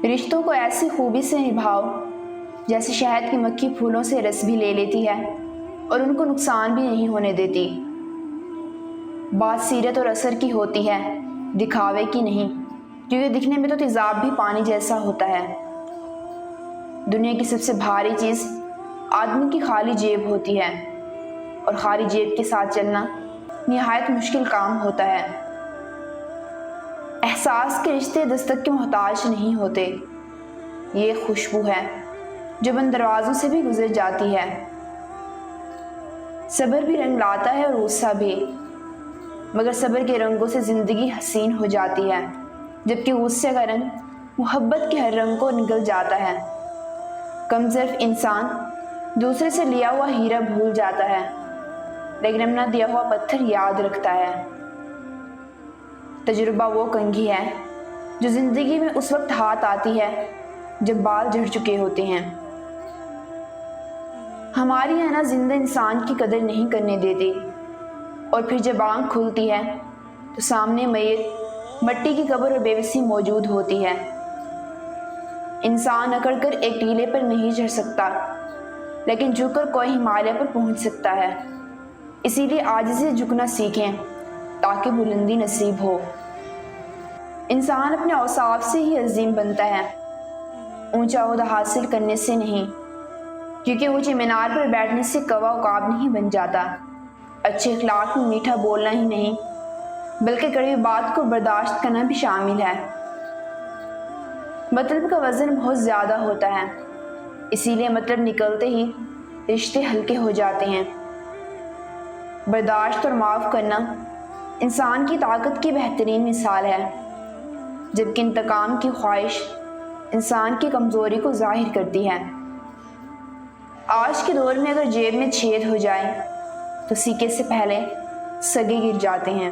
رشتوں کو ایسی خوبی سے نبھاؤ جیسے شہد کی مکھی پھولوں سے رس بھی لے لیتی ہے اور ان کو نقصان بھی نہیں ہونے دیتی۔ بات سیرت اور اثر کی ہوتی ہے، دکھاوے کی نہیں، کیونکہ دکھنے میں تو تیزاب بھی پانی جیسا ہوتا ہے۔ دنیا کی سب سے بھاری چیز آدمی کی خالی جیب ہوتی ہے، اور خالی جیب کے ساتھ چلنا نہایت مشکل کام ہوتا ہے۔ احساس کے رشتے دستک کے محتاج نہیں ہوتے، یہ ایک خوشبو ہے جو بند دروازوں سے بھی گزر جاتی ہے۔ صبر بھی رنگ لاتا ہے اور غصہ بھی، مگر صبر کے رنگوں سے زندگی حسین ہو جاتی ہے، جبکہ غصے کا رنگ محبت کے ہر رنگ کو نگل جاتا ہے۔ کم ظرف انسان دوسرے سے لیا ہوا ہیرا بھول جاتا ہے، لیکن اپنا دیا ہوا پتھر یاد رکھتا ہے۔ تجربہ وہ کنگھی ہے جو زندگی میں اس وقت ہاتھ آتی ہے جب بال جھڑ چکے ہوتے ہیں۔ ہماری آنا زندہ انسان کی قدر نہیں کرنے دیتی، اور پھر جب آنکھ کھلتی ہے تو سامنے میت، مٹی کی قبر اور بے بسی موجود ہوتی ہے۔ انسان اکڑ کر ایک ٹیلے پر نہیں چڑھ سکتا، لیکن جھک کر کوئی ہمالیہ پر پہنچ سکتا ہے۔ اسی لیے عاجزی سے جھکنا سیکھیں تاکہ بلندی نصیب ہو۔ انسان اپنے اوصاف سے ہی عظیم بنتا ہے، اونچا عہدہ حاصل کرنے سے نہیں، کیونکہ اونچے مینار پر بیٹھنے سے کوا عقاب نہیں بن جاتا۔ اچھے اخلاق میں میٹھا بولنا ہی نہیں بلکہ کڑوی بات کو برداشت کرنا بھی شامل ہے۔ مطلب کا وزن بہت زیادہ ہوتا ہے، اسی لیے مطلب نکلتے ہی رشتے ہلکے ہو جاتے ہیں۔ برداشت اور معاف کرنا انسان کی طاقت کی بہترین مثال ہے، جبکہ انتقام کی خواہش انسان کی کمزوری کو ظاہر کرتی ہے۔ آج کے دور میں اگر جیب میں چھید ہو جائے تو سیکے سے پہلے سگے گر جاتے ہیں۔